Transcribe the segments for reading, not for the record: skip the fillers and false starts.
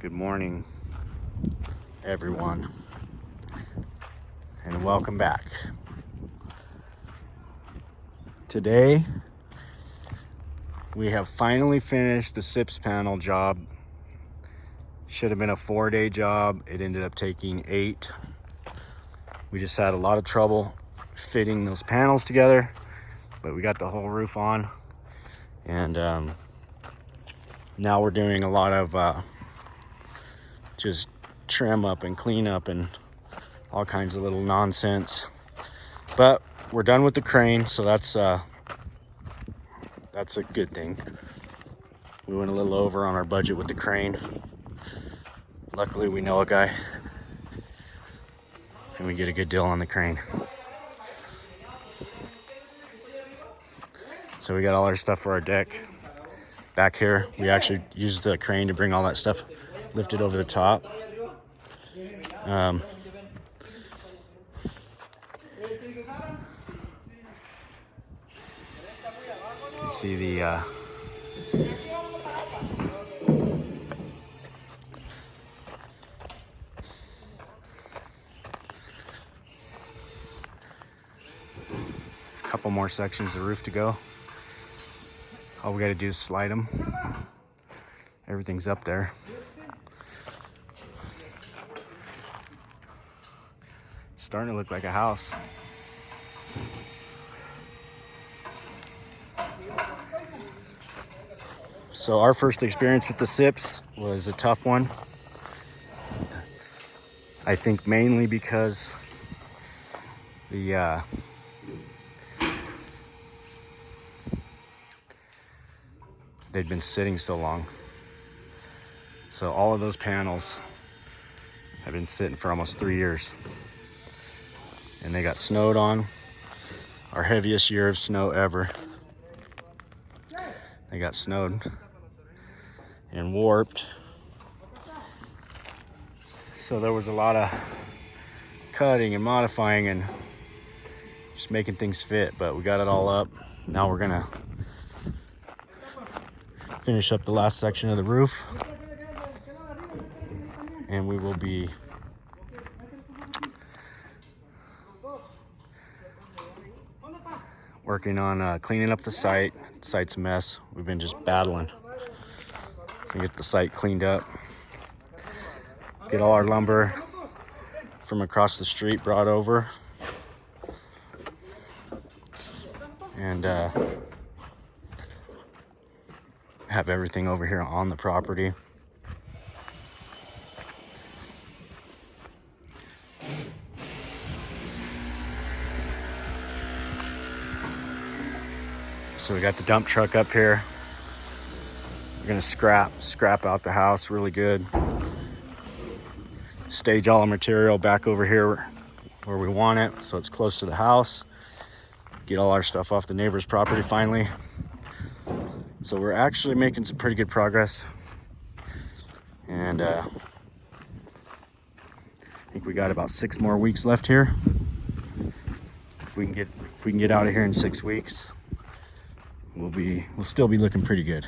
Good morning, everyone, and welcome back. Today, we have finally finished the SIPS panel job. Should have been a 4-day job. It ended up taking 8. We just had a lot of trouble fitting those panels together, but we got the whole roof on, and now we're doing a lot of just trim up and clean up and all kinds of little nonsense. But we're done with the crane, so that's a good thing. We went a little over on our budget with the crane. Luckily, we know a guy, and we get a good deal on the crane. So we got all our stuff for our deck back here. We actually used the crane to bring all that stuff lifted over the top. You can see the couple more sections of roof to go. All we got to do is slide them. Everything's up there. Starting to look like a house. So our first experience with the SIPS was a tough one. I think mainly because they'd been sitting so long. So all of those panels have been sitting for almost 3 years. And they got snowed on, our heaviest year of snow ever. They got snowed and warped. So there was a lot of cutting and modifying and just making things fit, but we got it all up. Now we're gonna finish up the last section of the roof, and we will be working on cleaning up the site. The site's a mess. We've been just battling to get the site cleaned up, get all our lumber from across the street brought over, and have everything over here on the property. So we got the dump truck up here. We're gonna scrap out the house really good. Stage all the material back over here where we want it, so it's close to the house. Get all our stuff off the neighbor's property finally. So we're actually making some pretty good progress. And I think we got about 6 more weeks left here. If we can get out of here in 6 weeks, we'll still be looking pretty good.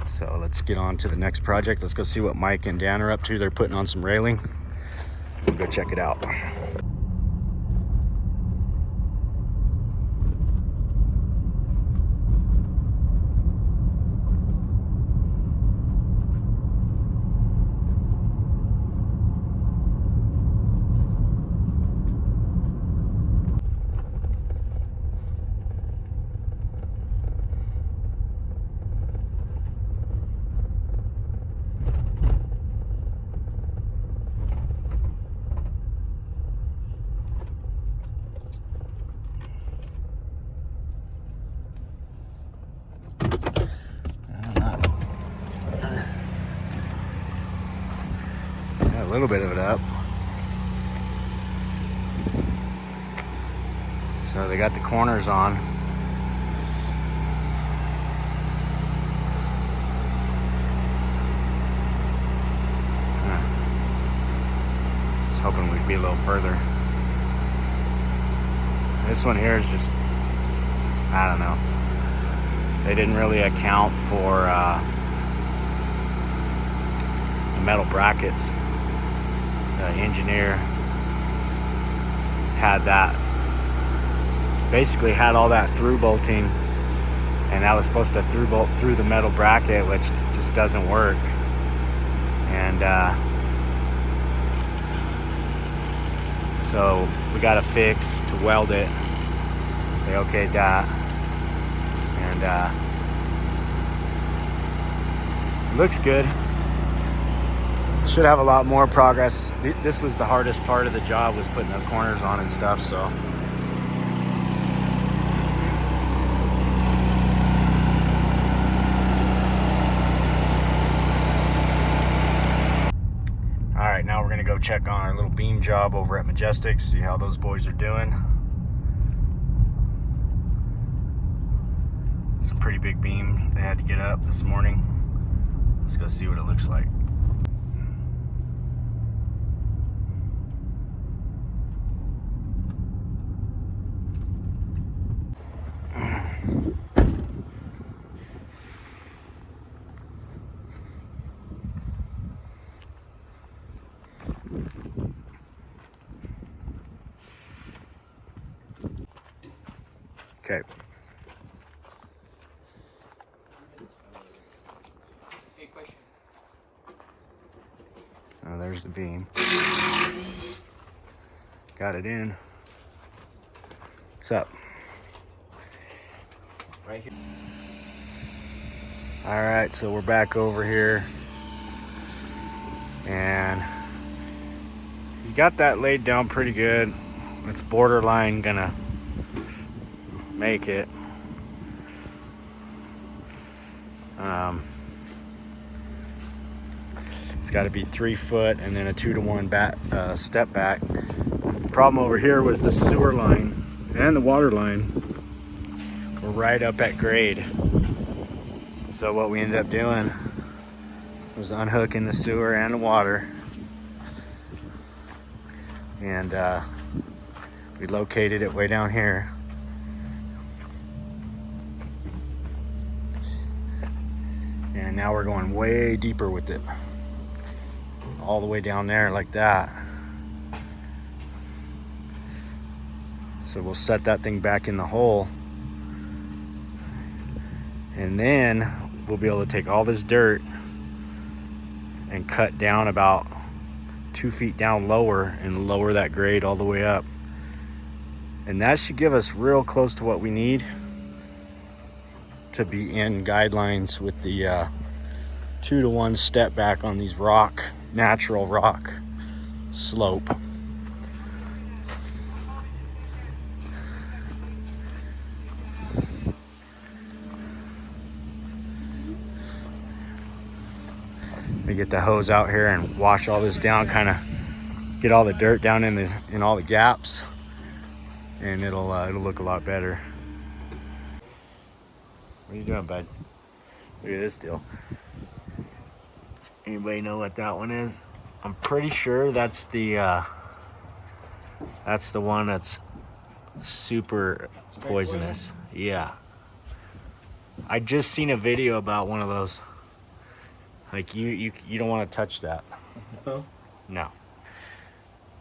So let's get on to the next project. Let's go see what Mike and Dan are up to. They're putting on some railing. We'll go check it out. A little bit of it up. So they got the corners on. was hoping we'd be a little further. This one here is just, I don't know. they didn't really account for the metal brackets. The engineer had that, basically had all that through bolting, and that was supposed to through bolt through the metal bracket, which just doesn't work. And so we got a fix to weld it. They okayed that, and it looks good. Should have a lot more progress. This was the hardest part of the job, was putting the corners on and stuff. So all right, now we're gonna go check on our little beam job over at Majestic, see how those boys are doing. It's a pretty big beam they had to get up this morning. Let's go see what it looks like. Okay. Oh, there's the beam. Got it in. What's up? Right here. All right, so we're back over here, and he's got that laid down pretty good. It's borderline gonna make it. It's got to be 3 foot and then a 2-to-1 step back. Problem over here was the sewer line and the water line were right up at grade. So what we ended up doing was unhooking the sewer and the water, and we located it way down here. And now we're going way deeper with it, all the way down there like that. So we'll set that thing back in the hole, and then we'll be able to take all this dirt and cut down about 2 feet down lower and lower that grade all the way up. And that should give us real close to what we need to be in guidelines with the 2-to-1 step back on these natural rock slope. We get the hose out here and wash all this down, kind of get all the dirt down in all the gaps, and it'll look a lot better. What are you doing, bud? Look at this deal. Anybody know what that one is? I'm pretty sure that's the one that's super poisonous. Yeah. I just seen a video about one of those. Like you don't want to touch that. No. No.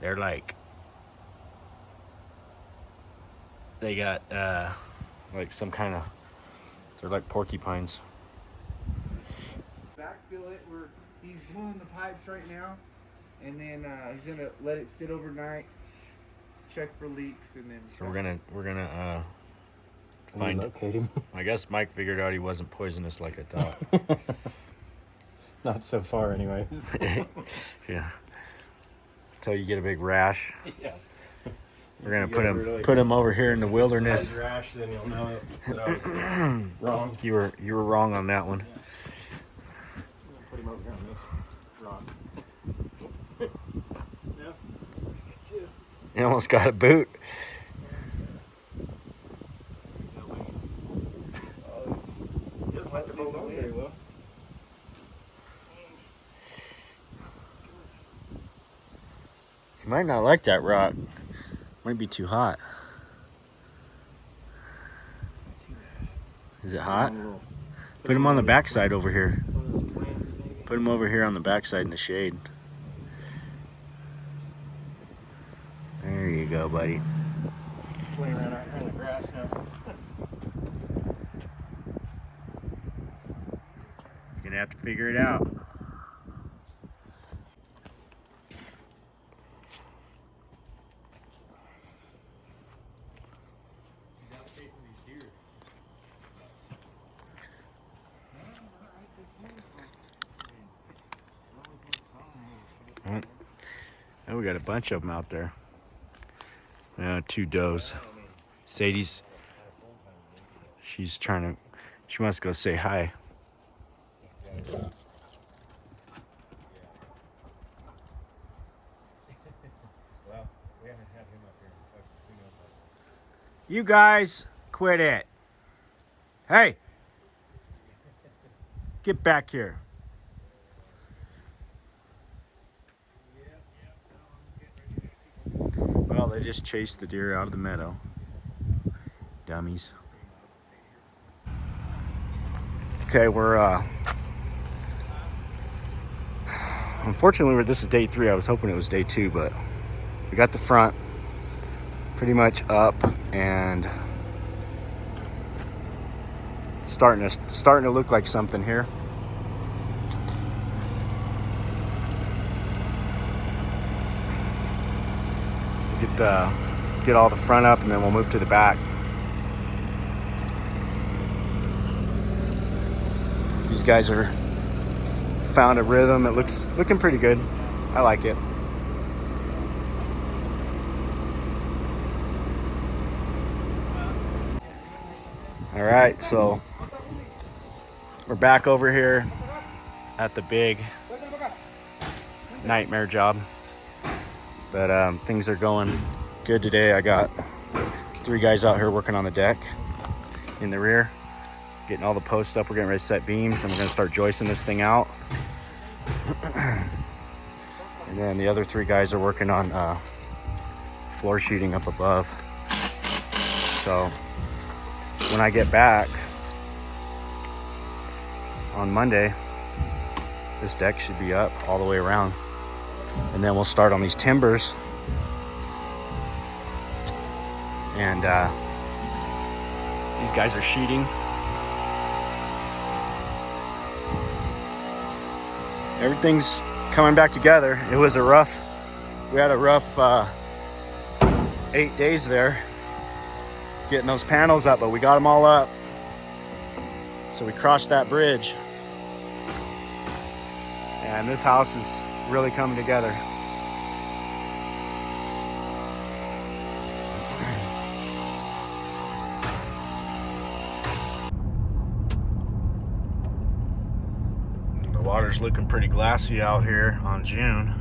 They're like, they got like some kind of, they're like porcupines. Backfill it. He's pulling the pipes right now, and then he's gonna let it sit overnight, check for leaks, and then. So we're gonna find. Locate him. I guess Mike figured out he wasn't poisonous like I thought. Not so far, anyways. Yeah. Until you get a big rash. Yeah. We're gonna put him over here in the wilderness. Rash, then you'll know that I was wrong. You were wrong on that one. Put him over here on this rock. Yeah. You almost got a boot. He doesn't like to hold on very well. You might not like that rock. Might be too hot. Is it hot? Put him on the backside over here. Put him over here on the backside in the shade. There you go, buddy. Playing around out here in the grass now. You're gonna have to figure it out. Oh, we got a bunch of them out there. 2 does. Sadie's, she wants to go say hi. You guys, quit it. Hey, get back here. Well, they just chased the deer out of the meadow. Dummies. Okay, we're unfortunately this is day 3. I was hoping it was day 2, but we got the front pretty much up and starting to look like something here. Get all the front up, and then we'll move to the back. These guys are found a rhythm. It looking pretty good. I like it. All right, so we're back over here at the big nightmare job. But things are going good today. I got 3 guys out here working on the deck in the rear, getting all the posts up. We're getting ready to set beams, and we're going to start joisting this thing out. And then the other 3 guys are working on floor sheeting up above. So when I get back on Monday, this deck should be up all the way around. And then we'll start on these timbers. And these guys are sheeting. Everything's coming back together. It was we had a rough 8 days there getting those panels up, but we got them all up. So we crossed that bridge. And this house is really coming together. The water's looking pretty glassy out here on June.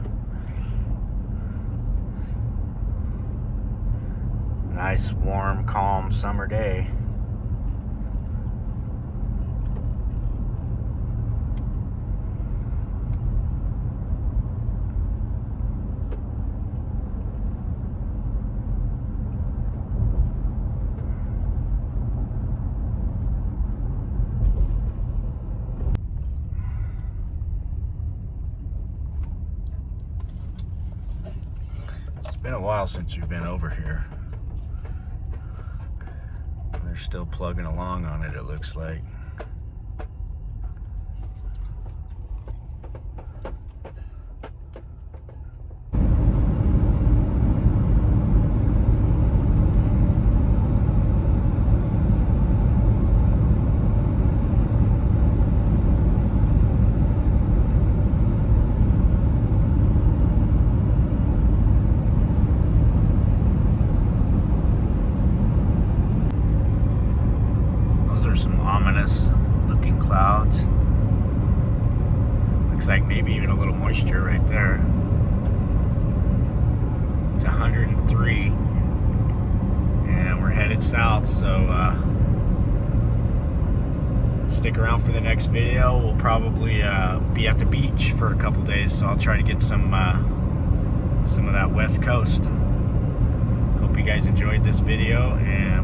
Nice, warm, calm summer day. It's been a while since we've been over here. They're still plugging along on it, it looks like. Some ominous looking clouds. Looks like maybe even a little moisture right there. It's 103 and we're headed south, so stick around for the next video. We'll probably be at the beach for a couple days, so I'll try to get some of that West Coast. Hope you guys enjoyed this video, and